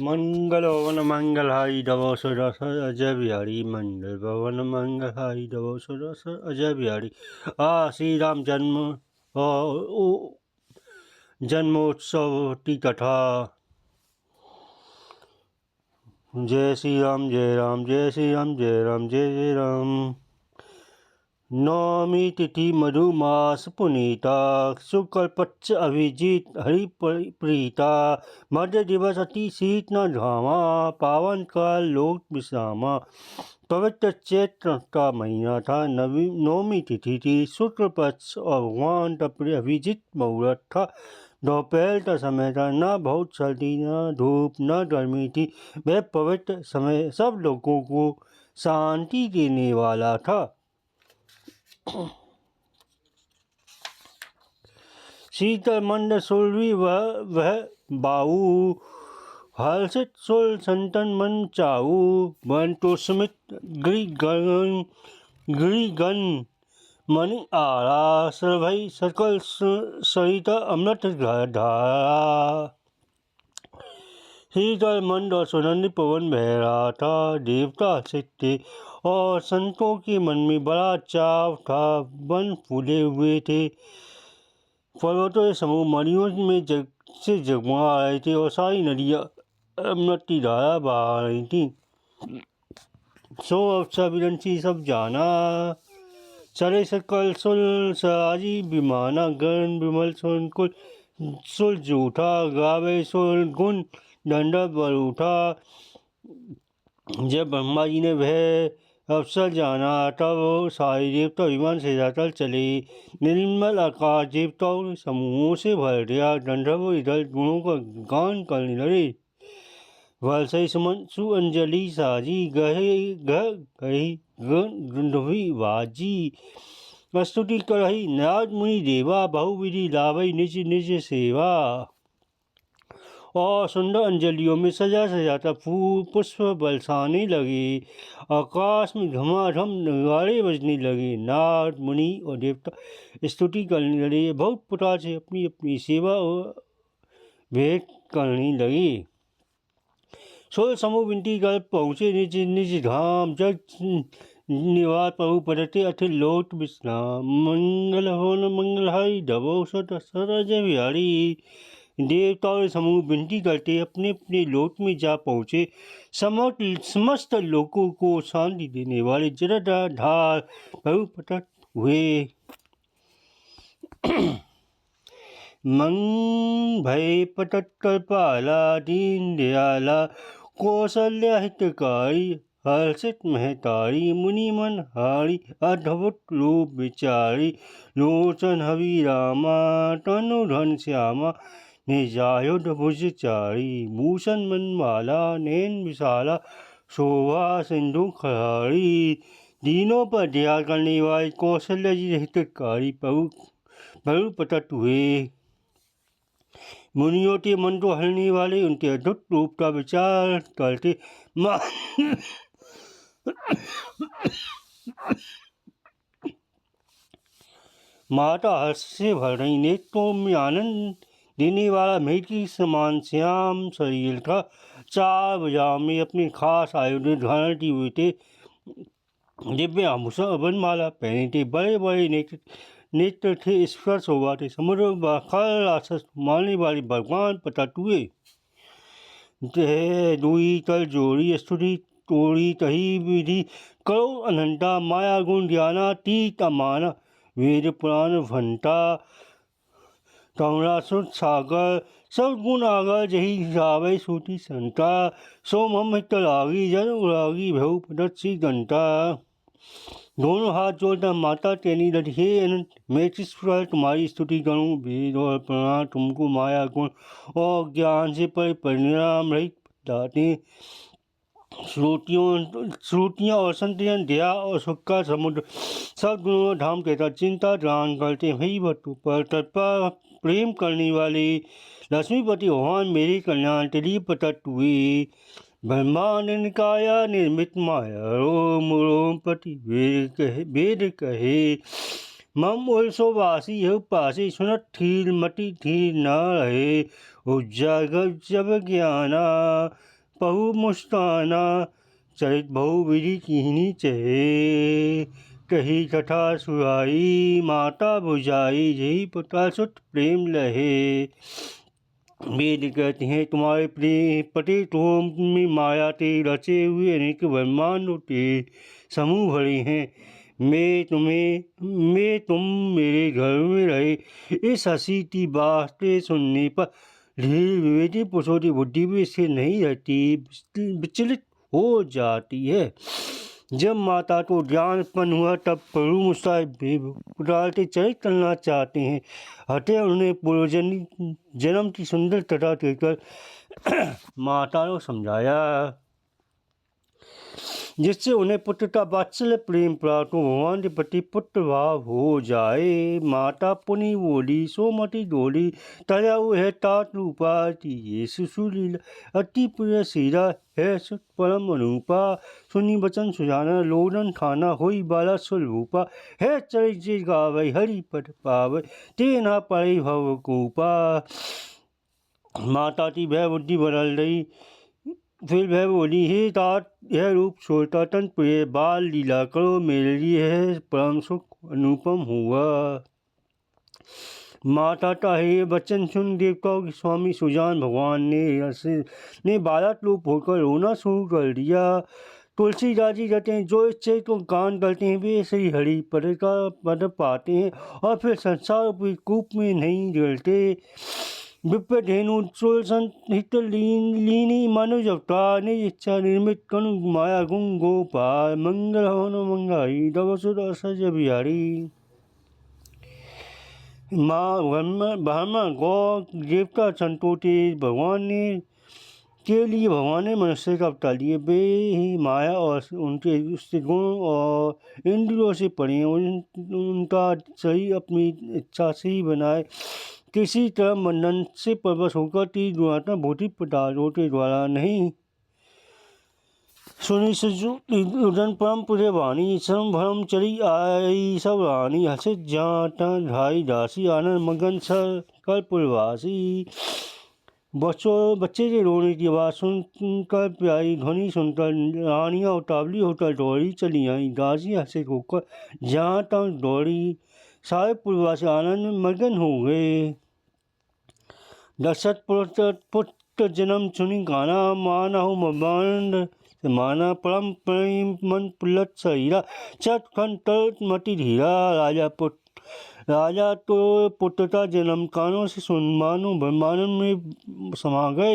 मंगल भवन मंगलहारी डबो सुरसर अजय बिहारी मंगल भवन मंगलहारी डबो सुरसर अजय बिहारी। श्री राम जन्मोत्सव की कथा। जय श्री राम जय राम जय श्री राम जय राम जय जय राम। नवमी तिथि मधुमास पुनीता शुक्ल पक्ष अभिजीत हरि प्रीता मध्य दिवस अति शीत न धामा पावन काल लोक विश्रामा। पवित्र चैत्र का महीना था। नवमी तिथि थी। शुक्ल पक्ष और भगवान का अभिजीत मुहूर्त था। दोपहर का समय था। न बहुत सर्दी न धूप न गर्मी थी। वह पवित्र समय सब लोगों को शांति देने वाला था। शीतल मंद सुरभि वह बाहु हर्षित सुर संतन मन चाहू। मन तो स्मित गिरिगन मणि आरा सर्वभय सकल सहित अमृत धारा। शीतल मंद और सुगंधित पवन बह रहा था। देवता हर्षित थे और संतों के मन में बड़ा चाव था। वन फूले हुए थे। पर्वतों के समूह मणियों में से जगमगा रहे थे और सारी नदियां अमृत की धारा बहा रही थी। सो अवसर विरंची सब जाना चले सकल सुल सराजी विमाना गण विमल सुल सुल जूठा गावे सुल गुण दंड बर उठा। जब ब्रह्मा जी ने वह अवसर जाना तब सारे देवता विमान से जाकर चले। निर्मल आकाश देवताओं के समूहों से भर गया। गंधर्व इधर गुणों का गान करने लगे। वलसई सुमन अंजलि साजी गही गंधर्वी बाजी। स्तुति करही नारद मुनि देवा बहुविधि लाभई निज निज सेवा। और सुंदर अंजलियों में सजा सजाता फूल पुष्प बरसाने लगे। आकाश में घमाघम नगाड़े बजने लगे। नारद मुनि और देवता स्तुति करने लगे। बहुत प्रकार से अपनी अपनी सेवा और भेंट करने लगे। सोल समूह विनती कर पहुँचे निज निज धाम। जग निवास प्रभु पड़ते अखिल लोक विश्राम। मंगल होन मंगलहारी डबो सर अजय बिहारी। देवताओं समूह विनती करते अपने अपने लोक में जा पहुँचे। समस्त लोगों को शांति देने वाले जटाधार प्रभु प्रकट हुए। मंग भय पटत कृपाला दीन दयाला कौशल्या हितकारी हर्षित महतारी मुनि मन हारी अद्भुत रूप विचारी। लोचन हवि रामा तनु धन श्यामा निजायुध भुजचारी। भूषण मनमाला नैन विशाला शोभा सिंधु खरारी। दीनों पर दया करने वाले कौशल्या जी हितकारी प्रभु प्रकट हुए। मुनियों के मन को हरने वाले उनके अद्भुत रूप का विचार करते माता हर्ष से भर रही। नेत्रों में आनंद देने वाला मेघ की समान श्याम शरीर था। चार भुजाओं में अपने खास आयुध धारण किए हुए थे। दिव्य आभूषण वनमाला पहने थे। बड़े बड़े नेत्र थे। स्पर्श शोभा थे। समुद्र खल राक्षस मारने वाले भगवान प्रकट हुए। दुई कर जोड़ी स्तुति तोड़ी तही विधि करो अनंता। माया गुण ज्ञाना तीत अमाना वेद पुराण भंटा। करुणासुर सागर सब गुण आगर जही गावे सूती संता। सोम हम हित लागी जन उरागी भऊ पदत सी घंटा। दोनों हाथ जोड़कर माता कहने लगी हे अनंत मैं किस प्रकार तुम्हारी स्तुति करूं। वेद और पुराण तुमको माया गुण और ज्ञान से परिणाम रहित बताते। श्रुतियाँ और संतियाँ दया और सुख का समुद्र सब गुणों धाम कहता चिंता ध्यान करते वही भक्तों पर तत्पर प्रेम करने वाले लक्ष्मीपति भगवान मेरे कल्याण के लिए प्रकट हुए। ब्रह्मांड निकाया निर्मित माया रोम रोम पति वेद कहे। मम उल्सोवासी पासी सुनत थीर मति थीर न रहे। उजागर जब ज्ञाना पहु मुस्ताना चरित बहु विधि कीनी चहे कही कथा सुहाई माता बुझाई यही पुता सुत प्रेम लहे। वेद कहते हैं तुम्हारे प्रेम पटे तो में माया ते रचे हुए अनेक ब्रह्मांडों के समूह भरे हैं। मैं तुम मेरे घर में रहे इस हंसी की बातें सुनने पर धीरे विवेकी पुरुषों की बुद्धि भी इससे नहीं रहती, विचलित हो जाती है। जब माता को ज्ञान उत्पन्न हुआ तब प्रभु मुझसे डालते चरित करना चाहते हैं। अतः उन्हें पूर्वजन्म जन्म की सुंदर कथा कहकर माता को समझाया जिससे उन्हें पुत्र का वात्सल्य प्रेम प्राप्त हो, भगवान के प्रति पुत्र भाव हो जाए। माता पुनि बोली सोमति डोली तया है तात रूपा ये सुशीला अति प्रिय सीरा है सुत परम अनुपा सुनी वचन सुजाना लोडन खाना होई बाला स्वरूपा है चरित्र गावै हरि पद पावै ते ना पड़े भव कूपा। माता की भय बुद्धि बदल रही। फिर वह बोली हे तात यह रूप छोटा तन प्रिय बाल लीला करो मेरे लिए है परम सुख अनुपम हुआ। माता का ये वचन सुन देवताओं के स्वामी सुजान भगवान ने बालक रूप होकर रोना शुरू कर दिया। तुलसीदास जी कहते हैं जो इच्छे को गान करते हैं वे श्री हरि पद का पद पाते हैं और फिर संसार के कूप में नहीं गिरते। विप्र धेनु हित लीनी मनुज अवतार निज इच्छा निर्मित कनु माया गुण गोपाल मंगल हवन मंगाई दवसुर असज बिहारी। ब्राह्मण गौ देवता संतोषी भगवान ने मनुष्य का अवतार लिए। वे ही माया और उनके गुण और इंद्रियों से पड़े उनका शरीर अपनी इच्छा से ही बनाए। किसी तरह बंधन से परवश होकर तीर दुरात्मा भौतिक पदार्थों के द्वारा नहीं। सुनी सुजन परम पुरे वाणी श्रम भरम चली आई सब रानी हसित जाता ढाई दासी आनंद मगन सर कर पुरवासी। बच्चे के रोने की आवाज़ सुनकर प्यारी ध्वनि सुनकर रानियाँ उतावली होकर दौड़ी चली आई। दासी हसित होकर जहाँ तक दौड़ी सारे पुरवासी आनंद में मगन हो गए। दशरथ पुत्र जन्म चुनी गाना माना हो मबांड माना परम प्रेम मन पुलत सहीरा चटखंड तर्क मति धीरा। राजा तो पुत्र का जन्म कानों से सुन मानो ब्रह्मानंद में समा गए।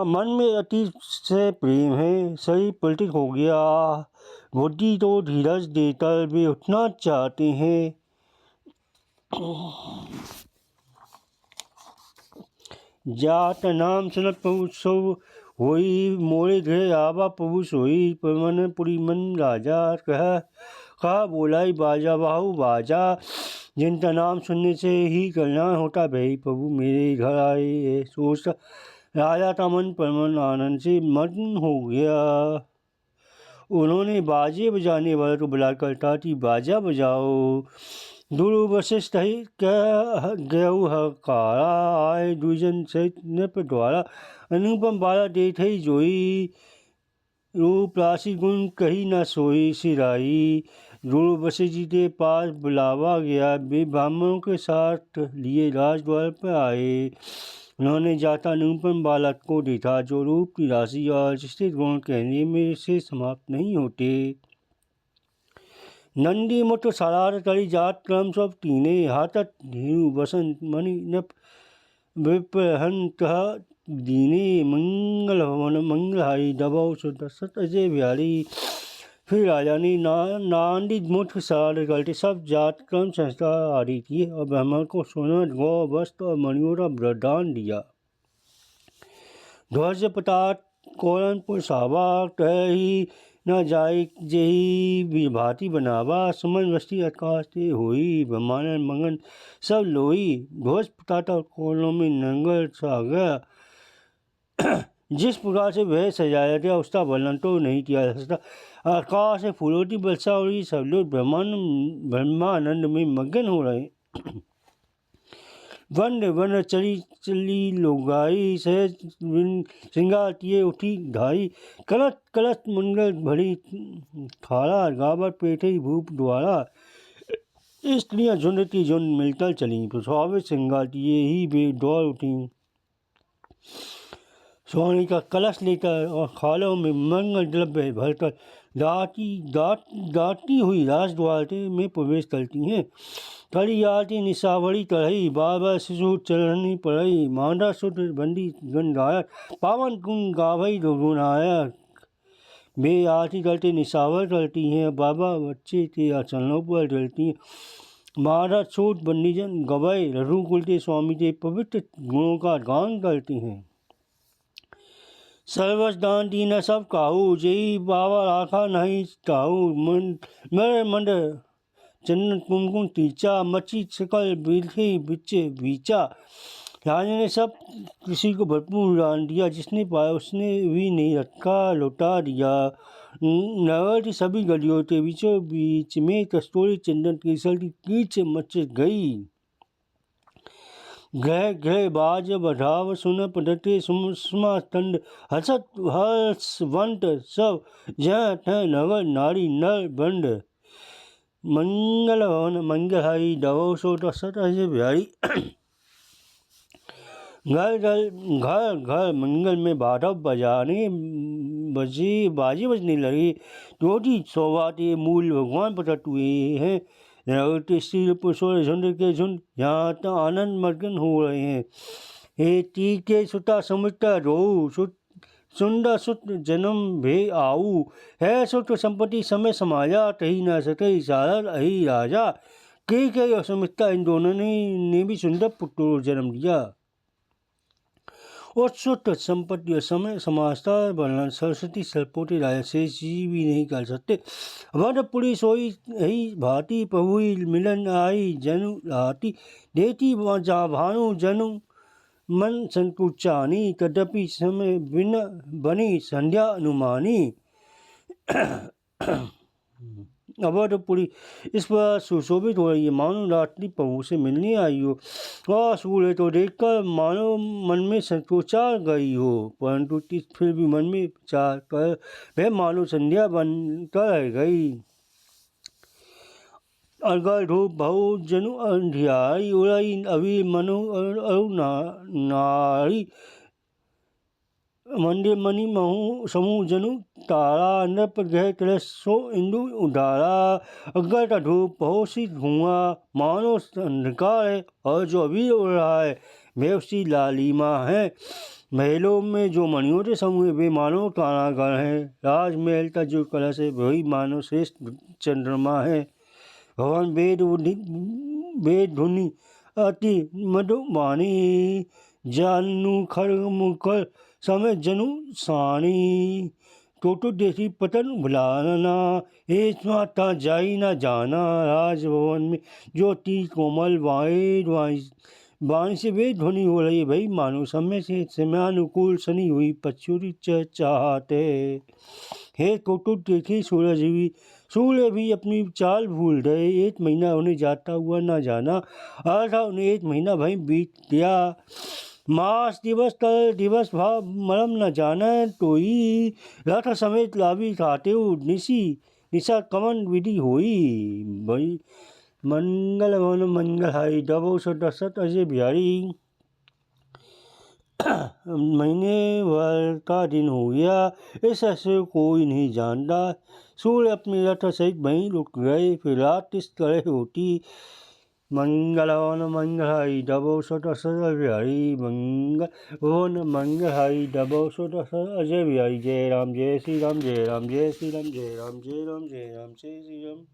मन में अति से प्रेम है शरीर पुलटित हो गया। बुद्धि तो धीरज देकर वे उठना चाहते हैं। जात नाम सुनत प्रभु सो होई मोरे गृह आवा प्रभु सोई पवन पुरी मन राजा कहा बोलाई बाजा बाहु बाजा। जिनका नाम सुनने से ही कल्याण होता भाई प्रभु मेरे घर आए सोचता राजा का मन परमन आनंद से मग्न हो गया। उन्होंने बाजे बजाने वाले को बुलाकर कहा कि बाजा बजाओ। दुरु वशिष्ठ गयु हकारा आए दुजन सहित नृप द्वारा अनुपम बाला देख ही जोई रूप राशि गुण कही न सोई सिराई। दुरु वशिष्ठ जी के पास बुलावा गया। वे ब्राह्मणों के साथ लिए राजद्वार पर आए। उन्होंने जाता अनुपम बालक को देखा जो रूप की राशि और जिसके गुण कहने में से समाप्त नहीं होते। नंदी मुठ सरार करी जात क्रम सब तीने हाथत धेनु बसंत मणि नप विप्रहंत दीने मंगल भवन मंगलहारी दबाव सुदसत अजय बिहारी। फिर राजा ने नांदी मुठ सरार करके सब जात क्रम संस्कार आदि किए और ब्राह्मण को सोना गौ वस्त्र और मणियों का वरदान दिया। ध्वज पताक कौरनपुर सावा कही न जाय जेही भांति बनावा। सुमन वस्ती आकाश से होई ब्रह्मानंद मगन सब लोई। ध्वज पताका कोलों में नंगर छा गया। जिस प्रकार से वह सजाया गया उसका वर्णन तो नहीं किया जा सकता। आकाश से फूलों की वर्षा हो रही सब लोग ब्रह्मानंद में मगन हो रहे। वन वन चली चली लोगाई सहज श्रृंगार किए उठी ढाई कलश कलश मंगल भरी खाड़ा गावर पेटे भूप द्वारा स्त्रियां झुंडती झुंड मिलकर चली स्वाभाविक श्रृंगार किए ही वे दौड़ उठी सोने का कलश लेकर और खालों में मंगल द्रव्य भरकर दाटी हुई राजद्वार में प्रवेश करती हैं। कड़ी आती निशावड़ी कढ़ई बार बार शिशु चढ़नी पड़ई मांडा सुट बंदी गंगाया पावन कुंड गावई गुनाया वे आरती करते निशावर करती हैं बाबा बच्चे के आचरणों पर डलती हैं। महाराज छोट बंदीजन गवाए रघुकुल के स्वामी के पवित्र गुणों का गान करती हैं। सर्वस दान दीन सब काहू जई बाबा राखा नहीं काहू मेरे मंड चंदन कुमकुम तीचा मच्छी सकल बिल्थी बिच्चे बीचा राजा ने सब किसी को भरपूर दान दिया जिसने पाया उसने भी नहीं रखा लौटा दिया। नगर की सभी गलियों के बीचों बीच में कस्तूरी चंदन केसर की कीच मच गई। ग्रह ग्रह बाज बढ़ाव सुन पदते सुषमा तंड हसत हर्ष वंट सब जह तह नगर नारी नर बंड मंगल भवन मंगलहारी दवो सो दशत अजय बिहारी घर घर घर मंगल में बाधव बाजी बजने लगे रोटी सौवाते मूल भगवान प्रकट हुए हैं। रघुते स्त्री पुरुषों झुंड के झुंड यहाँ तक आनंद मग्न हो रहे हैं। हे ती के सुता समुद्र रो सुंदर सुत जन्म भे आऊ है सुत संपत्ति समय समाया कही न सके सारद अहि राजा के असमिता इन दोनों ने भी सुंदर पुत्र जन्म दिया। और सुत संपत्ति और समय समाजता वर्णन सरस्वती सरपोटे राजा से जी भी नहीं कर सकते। वन पुलिस सोई ही भांति प्रभु मिलन आई जनु राती देती जा भानु जनु मन संकुचानी तदपि समय बिन बनी संध्या अनुमानी। अवधपुरी इस पर सुशोभित हो रही है मानो रात्रि प्रभु से मिलने आई हो और सूर्य तो देखकर मानो मन में संकोचा गई हो परंतु फिर भी मन में विचार कर वह मानो संध्या बनकर रह गई। अगर धूप बहु जनु अंधियारी उड़ई अभी मनु अरु नारी मंदिर मणि महु समूह जनु तारा नृप ग्रह कलश सो इंदु उदारा अगर का धूप बहुत सी धुआं मानो अंधकार है और जो अभी उड़ रहा है वह उसकी लालिमा है। महलों में जो मणियों के समूह वे मानो तारागण हैं। राजमहल का जो कलश है वही मानो श्रेष्ठ चंद्रमा है। भगवान वेद धुनि अति मधुबानी जानू खड़ग मुखर समय जनु साणी टोटो देसी पतन भुलाना एक माता जाई ना जाना। राजभवन में जो ती कोमल वाणी से वे ध्वनि हो रही है भाई मानो समय से समयानुकूल सनी हुई पछुरी चाहते। हे टोटो देखी सूर्य भी अपनी चाल भूल गए। एक महीना उन्हें जाता हुआ ना जाना आधा उन्हें एक महीना भाई बीत गया। मास दिवस तल दिवस भाव मरम न जाना तो ही रथ समेत लाभी खाते हो निशा कमन विधि हुई भाई मंगल भवन मंगलहारी दबो सत अजय बिहारी। महीने भर का दिन हो गया इस ऐसे कोई नहीं जानता। सूर्य अपने रथ सहित वहीं रुक गए फिर रात इस तरह होती। मंगल भवन मंगलहारी दबो सत अजय बिहारी मंगल भवन मंगलहारी दबो सत अजय बिहारी। जय राम जय श्री राम जय राम जय श्री राम जय राम जय राम जय राम जय श्री राम।